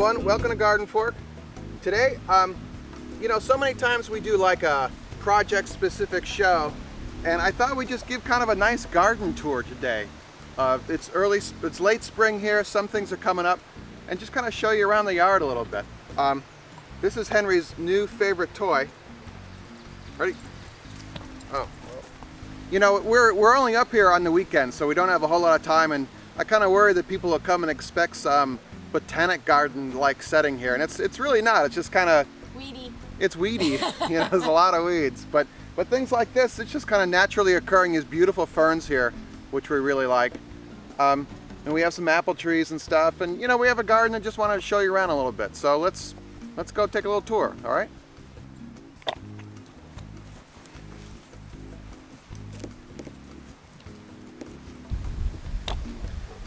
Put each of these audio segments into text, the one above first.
everyone, welcome to Garden Fork. Today, so many times we do like a project specific show, and I thought we'd just give kind of a nice garden tour today. It's late spring here, some things are coming up, and just kind of show you around the yard a little bit. This is Henry's new favorite toy. Ready? Oh. You know, we're only up here on the weekends, so we don't have a whole lot of time, and I kind of worry that people will come and expect some botanic garden-like setting here, and it's really not. It's just kind of weedy. It's weedy. There's a lot of weeds, but things like this, it's just kind of naturally occurring. These beautiful ferns here, which we really like, and we have some apple trees and stuff, and we have a garden. I just want to show you around a little bit. So let's go take a little tour. All right.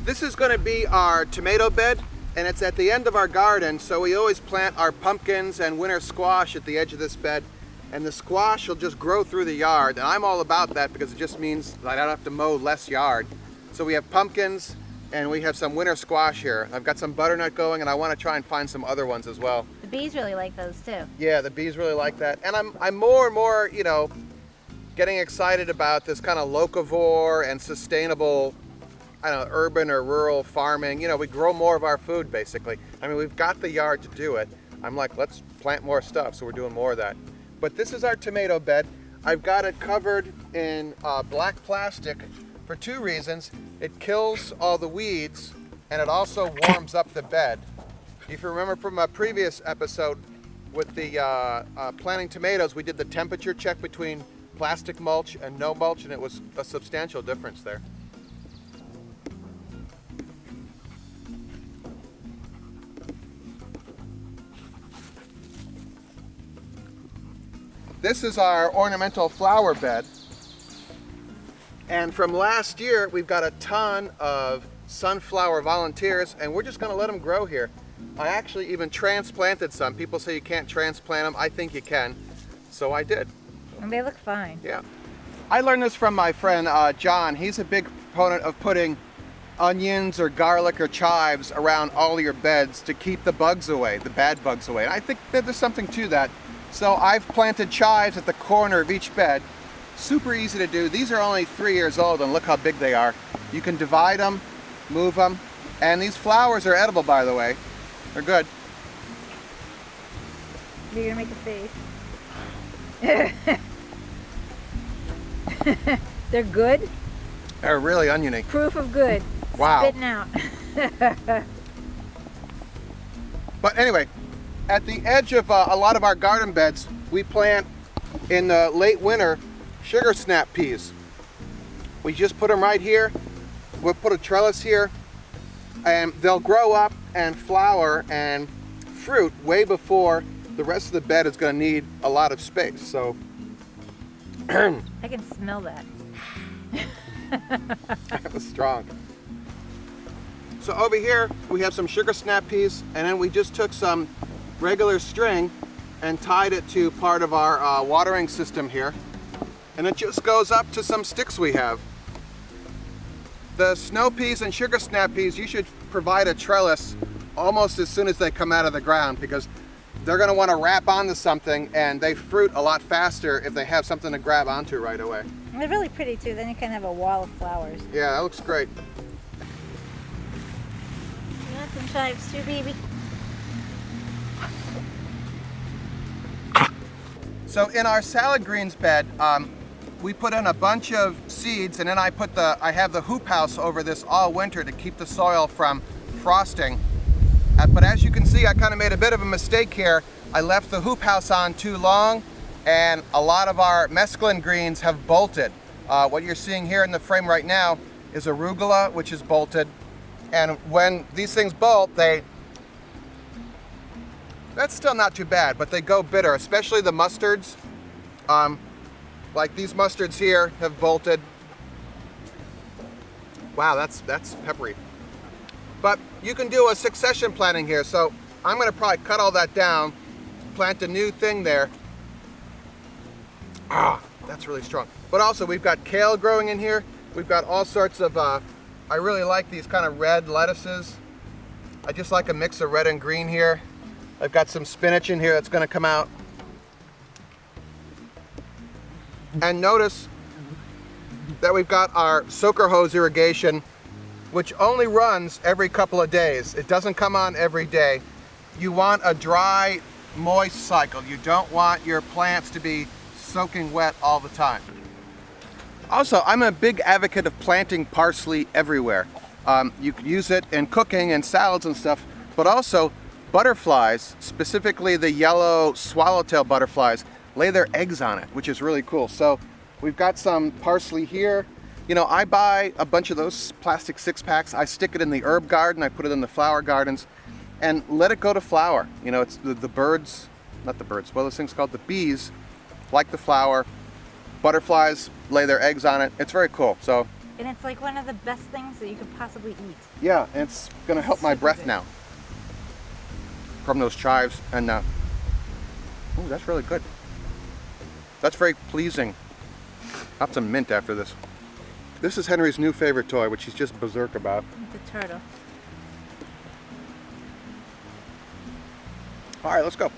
This is going to be our tomato bed, and it's at the end of our garden, so we always plant our pumpkins and winter squash at the edge of this bed, and the squash will just grow through the yard, and I'm all about that because it just means that I don't have to mow less yard. So we have pumpkins and we have some winter squash here. I've got some butternut going, and I want to try and find some other ones as well. The bees really like those too. Yeah, the bees really like that, and I'm more and more getting excited about this kind of locavore and sustainable, I don't know, urban or rural farming. We grow more of our food, basically. I mean, we've got the yard to do it. I'm like, let's plant more stuff, so we're doing more of that. But this is our tomato bed. I've got it covered in black plastic for two reasons. It kills all the weeds, and it also warms up the bed. If you remember from a previous episode with the planting tomatoes, we did the temperature check between plastic mulch and no mulch, and it was a substantial difference there. This is our ornamental flower bed, and from last year we've got a ton of sunflower volunteers, and we're just going to let them grow here. I actually even transplanted some. People say you can't transplant them. I think you can, so I did. And they look fine. Yeah. I learned this from my friend John. He's a big proponent of putting onions or garlic or chives around all your beds to keep the bugs away, the bad bugs away. And I think that there's something to that. So I've planted chives at the corner of each bed. Super easy to do. These are only 3 years old, and look how big they are. You can divide them, move them, and these flowers are edible, by the way. They're good. You're gonna make a face. They're good? They're really oniony. Proof of good. Wow. Spitting out. But anyway, at the edge of a lot of our garden beds, we plant in the late winter sugar snap peas. We just put them right here. We'll put a trellis here, and they'll grow up and flower and fruit way before the rest of the bed is going to need a lot of space. So I can smell that. that was strong. So over here we have some sugar snap peas, and then we just took some regular string and tied it to part of our watering system here, and it just goes up to some sticks we have. The snow peas and sugar snap peas, you should provide a trellis almost as soon as they come out of the ground, because they're going to want to wrap onto something, and they fruit a lot faster if they have something to grab onto right away. And they're really pretty too. Then you can have a wall of flowers. Yeah, that looks great. You want some chives too, baby? So in our salad greens bed, we put in a bunch of seeds, and then I have the hoop house over this all winter to keep the soil from frosting. But as you can see, I kind of made a bit of a mistake here. I left the hoop house on too long, and a lot of our mesclun greens have bolted. What you're seeing here in the frame right now is arugula, which is bolted. And when these things bolt, that's still not too bad, but they go bitter, especially the mustards. Like these mustards here have bolted. Wow, that's peppery. But you can do a succession planting here, so I'm going to probably cut all that down, plant a new thing there. That's really strong. But also we've got kale growing in here. We've got all sorts of, I really like these kind of red lettuces. I just like a mix of red and green here. I've got some spinach in here that's going to come out. And notice that we've got our soaker hose irrigation, which only runs every couple of days. It doesn't come on every day. You want a dry, moist cycle. You don't want your plants to be soaking wet all the time. Also, I'm a big advocate of planting parsley everywhere. You could use it in cooking and salads and stuff, but also butterflies, specifically the yellow swallowtail butterflies, lay their eggs on it, which is really cool. So we've got some parsley here. You know, I buy a bunch of those plastic 6-packs. I stick it in the herb garden. I put it in the flower gardens and let it go to flower. You know, it's the birds, not the birds, what are those things called? The bees like the flower. Butterflies lay their eggs on it. It's very cool. So, And it's like one of the best things that you could possibly eat. yeah, it's gonna help my breath now from those chives. And oh, that's really good. That's very pleasing. I'll have some mint after this. This is Henry's new favorite toy, which he's just berserk about. It's a turtle. All right, let's go.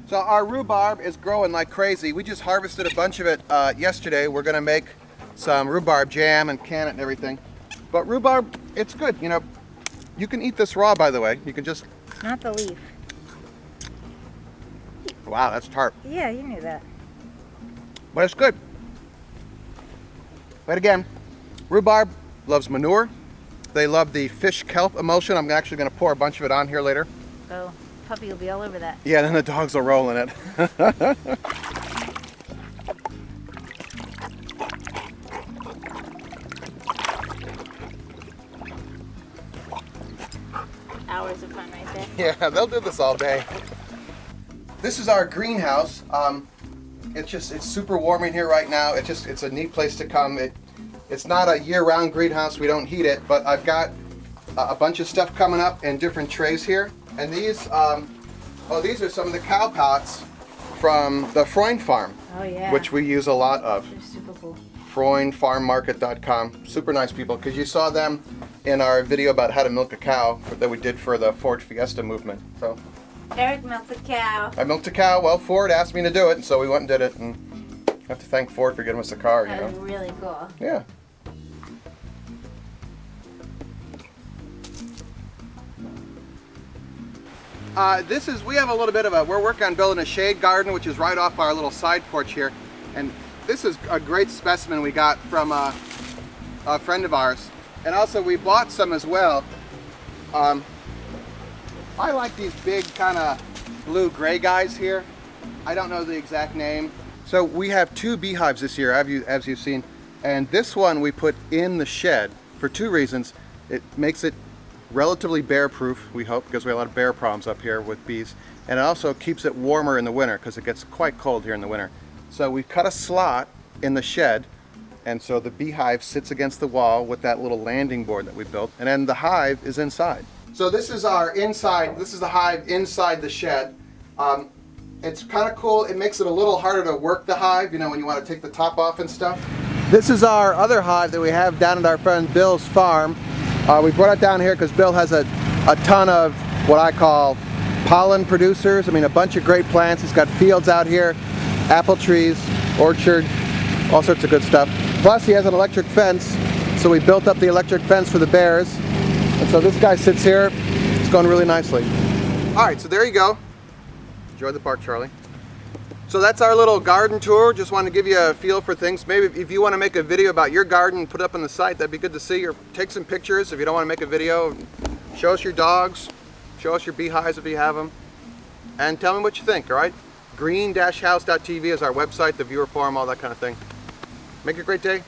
So our rhubarb is growing like crazy. We just harvested a bunch of it yesterday. We're gonna make some rhubarb jam and can it and everything. But rhubarb, it's good. You know, you can eat this raw, by the way. You can just... Not the leaf. Wow, that's tart. Yeah, you knew that. But it's good. But again, rhubarb loves manure. They love the fish kelp emulsion. I'm actually gonna pour a bunch of it on here later. Oh, puppy will be all over that. Yeah, then the dogs will roll in it. Hours of fun right there. Yeah, they'll do this all day. This is our greenhouse. It's super warm in here right now. It's a neat place to come. It's not a year-round greenhouse. We don't heat it, but I've got a bunch of stuff coming up in different trays here. And these, these are some of the cow pots from the Freund farm, Oh yeah. which we use a lot of. They're super cool. FreundFarmMarket.com. Super nice people, because you saw them in our video about how to milk a cow that we did for the Ford Fiesta movement. So Eric milked the cow. I milked a cow. Well, Ford asked me to do it, and so we went and did it. And I have to thank Ford for getting us a car. You That know. was really cool. Yeah. We have a little bit of we're working on building a shade garden, which is right off our little side porch here. And this is a great specimen we got from a friend of ours. And also we bought some as well. I like these big kind of blue-gray guys here. I don't know the exact name. So we have 2 beehives this year, as you've seen. And this one we put in the shed for 2 reasons. It makes it relatively bear-proof, we hope, because we have a lot of bear problems up here with bees. And it also keeps it warmer in the winter, because it gets quite cold here in the winter. So we've cut a slot in the shed, and so the beehive sits against the wall with that little landing board that we built, and then the hive is inside. So this is our inside, this is the hive inside the shed. It's kind of cool. It makes it a little harder to work the hive, you know, when you want to take the top off and stuff. This is our other hive that we have down at our friend Bill's farm. We brought it down here because Bill has a ton of what I call pollen producers. I mean, a bunch of great plants. He's got fields out here, apple trees, orchard, all sorts of good stuff. Plus he has an electric fence, so we built up the electric fence for the bears. And so this guy sits here. It's going really nicely. All right, so there you go. Enjoy the park, Charlie. So that's our little garden tour. Just wanted to give you a feel for things. Maybe if you want to make a video about your garden and put it up on the site, that'd be good to see. Or take some pictures if you don't want to make a video. Show us your dogs. Show us your beehives if you have them. And tell me what you think, all right? green-house.tv is our website, the viewer forum, all that kind of thing. Make it a great day.